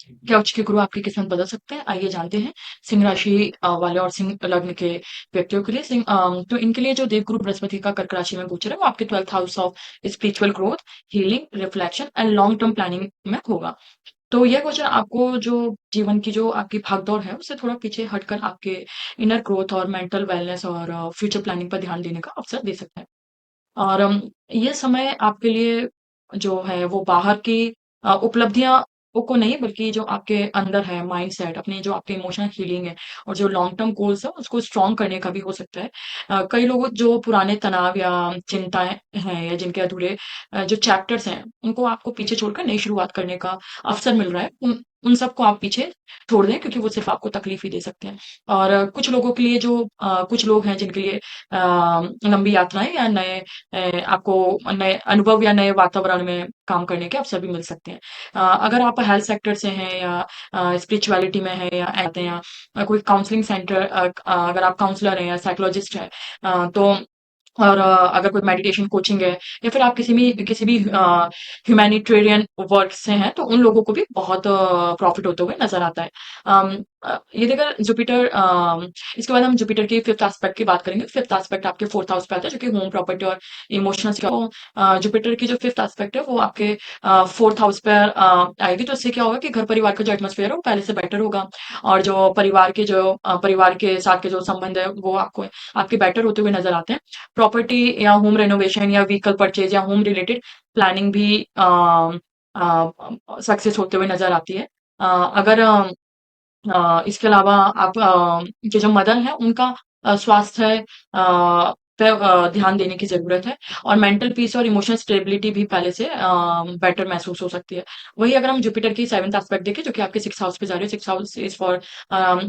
क्या उच्च के गुरु आपकी किस्मत बदल सकते हैं? आइए जानते हैं सिंह राशि वाले और सिंह लग्न के व्यक्तियों के लिए। तो इनके लिए जो देवगुरु बृहस्पति का कर्क राशि में गोचर है वो आपके 12th house of spiritual growth, healing, reflection and long term planning में होगा। तो यह गोचर आपको जो जीवन की जो आपकी भागदौड़ है उससे थोड़ा पीछे हटकर आपके इनर ग्रोथ और मेंटल वेलनेस और फ्यूचर प्लानिंग पर ध्यान देने का अवसर दे सकता है। और ये समय आपके लिए जो है वो बाहर की उपलब्धियाँ को नहीं, बल्कि जो आपके अंदर है माइंडसेट, अपनी जो आपकी इमोशनल हीलिंग है और जो लॉन्ग टर्म गोल्स है उसको स्ट्रॉन्ग करने का भी हो सकता है। कई लोग जो पुराने तनाव या चिंताएँ हैं या जिनके अधूरे जो चैप्टर्स हैं, उनको आपको पीछे छोड़कर नई शुरुआत करने का अवसर मिल रहा है। उन सबको आप पीछे छोड़ दें, क्योंकि वो सिर्फ़ आपको तकलीफ ही दे सकते हैं। और कुछ लोगों के लिए जो कुछ लोग हैं जिनके लिए लंबी यात्राएँ या नए आपको नए अनुभव या नए वातावरण में काम करने के अवसर भी मिल सकते हैं। अगर आप हेल्थ सेक्टर से हैं या स्पिरिचुअलिटी में हैं या आते हैं या कोई काउंसलिंग सेंटर, अगर आप काउंसलर हैं या साइकोलॉजिस्ट हैं, तो और अगर कोई मेडिटेशन कोचिंग है या फिर आप किसी भी ह्यूमैनिटेरियन वर्क से हैं, तो उन लोगों को भी बहुत प्रॉफिट होते हुए नजर आता है। ये देखकर जुपिटर, इसके बाद हम जुपिटर की फिफ्थ एस्पेक्ट की बात करेंगे। फिफ्थ एस्पेक्ट आपके फोर्थ हाउस पे आता है, जो कि होम प्रॉपर्टी और इमोशनल। तो जुपिटर की जो फिफ्थ एस्पेक्ट है वो आपके फोर्थ हाउस पर आएगी। तो इससे क्या होगा कि घर परिवार का जो एटमोसफेयर है वो पहले से बेटर होगा, और जो परिवार के साथ के जो संबंध है वो आपको आपके बेटर होते हुए नजर आते हैं। प्रॉपर्टी या होम रेनोवेशन या व्हीकल परचेज या होम रिलेटेड प्लानिंग भी सक्सेस होते हुए नजर आती है। अगर इसके अलावा आप के जो मदर हैं उनका स्वास्थ्य पे ध्यान देने की ज़रूरत है, और मेंटल पीस और इमोशनल स्टेबिलिटी भी पहले से बेटर महसूस हो सकती है। वहीं अगर हम जुपिटर की 7th एस्पेक्ट देखें, जो कि आपके 6th हाउस पे जा रही है, 6th house is for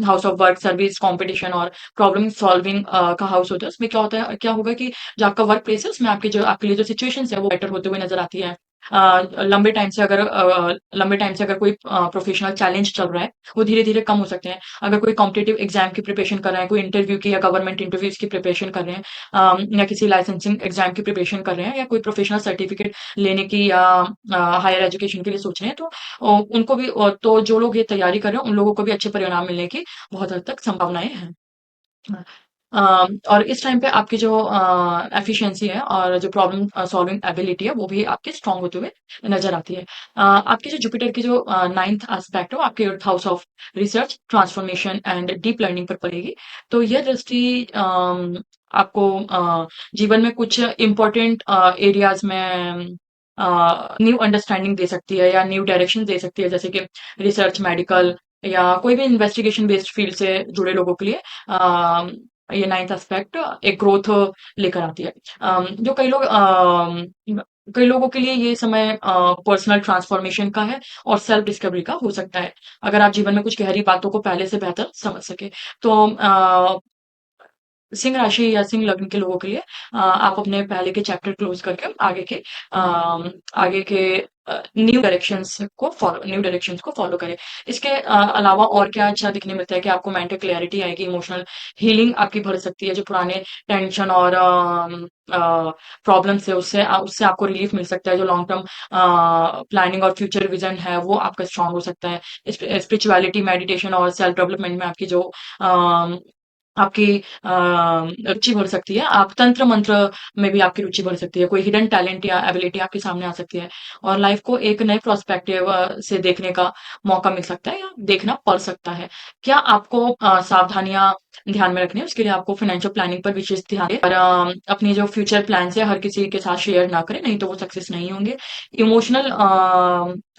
house of work, service, competition और प्रॉब्लम सॉल्विंग का हाउस होता है। उसमें क्या होगा कि जो आपका वर्क प्लेस है उसमें आपके लिए जो सिचुएशंस है वो बेटर होते हुए नज़र आती है। लंबे टाइम से अगर कोई प्रोफेशनल चैलेंज चल रहा है, वो धीरे-धीरे कम हो सकते हैं। अगर कोई कॉम्पिटिटिव एग्ज़ाम की प्रिपरेशन कर रहे हैं, कोई इंटरव्यू की या गवर्नमेंट इंटरव्यूज़ की प्रिपरेशन कर रहे हैं, या किसी लाइसेंसिंग एग्ज़ाम की प्रिपरेशन कर रहे हैं, या कोई प्रोफेशनल सर्टिफिकेट लेने की या हायर एजुकेशन के लिए सोच रहे हैं, तो उनको भी तो जो लोग ये तैयारी कर रहे हैं, उन लोगों को भी अच्छे परिणाम मिलने की बहुत हद तक संभावनाएँ हैं। और इस टाइम पे आपकी जो एफिशिएंसी है और जो प्रॉब्लम सॉल्विंग एबिलिटी है वो भी आपकी स्ट्रांग होते हुए नजर आती है। आपकी जो जुपिटर की जो नाइन्थ एस्पेक्ट है वो आपके eighth house of research, transformation and deep learning पर पड़ेगी। तो यह दृष्टि आपको जीवन में कुछ इम्पोर्टेंट एरियाज में न्यू अंडरस्टैंडिंग दे सकती है या न्यू डायरेक्शन दे सकती है, जैसे कि रिसर्च, मेडिकल या कोई भी इन्वेस्टिगेशन बेस्ड फील्ड से जुड़े लोगों के लिए ये नाइन्थ एस्पेक्ट एक ग्रोथ लेकर आती है। जो कई लोगों के लिए ये समय पर्सनल ट्रांसफॉर्मेशन का है और सेल्फ डिस्कवरी का हो सकता है, अगर आप जीवन में कुछ गहरी बातों को पहले से बेहतर समझ सके। तो सिंह राशि या सिंह लग्न के लोगों के लिए आप अपने पहले के चैप्टर क्लोज करके आगे के न्यू डायरेक्शंस को फॉलो करें। इसके अलावा और क्या अच्छा दिखने मिलता है कि आपको मेंटल क्लैरिटी आएगी, इमोशनल हीलिंग आपकी बढ़ सकती है, जो पुराने टेंशन और प्रॉब्लम से उससे आपको रिलीफ मिल सकता है, जो लॉन्ग टर्म प्लानिंग और फ्यूचर विजन है वो आपका स्ट्रांग हो सकता है। स्पिरिचुअलिटी, मेडिटेशन और सेल्फ डेवलपमेंट में आपकी जो आपकी रुचि बढ़ सकती है। आप तंत्र मंत्र में भी आपकी रुचि बढ़ सकती है। कोई हिडन टैलेंट या एबिलिटी आपके सामने आ सकती है, और लाइफ को एक नए पर्सपेक्टिव से देखने का मौका मिल सकता है या देखना पड़ सकता है। क्या आपको सावधानियां ध्यान में रखनी है, उसके लिए आपको फाइनेंशियल प्लानिंग पर विशेष ध्यान दें, और अपनी जो फ्यूचर प्लान है हर किसी के साथ शेयर ना करें, नहीं तो वो सक्सेस नहीं होंगे। इमोशनल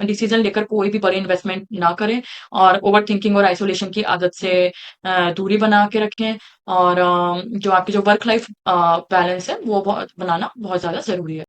डिसीजन लेकर कोई भी बड़े इन्वेस्टमेंट ना करें, और ओवर थिंकिंग और आइसोलेशन की आदत से दूरी बना के रखें, और जो आपकी जो वर्क लाइफ बैलेंस है वो बहुत बनाना बहुत ज़्यादा ज़रूरी है।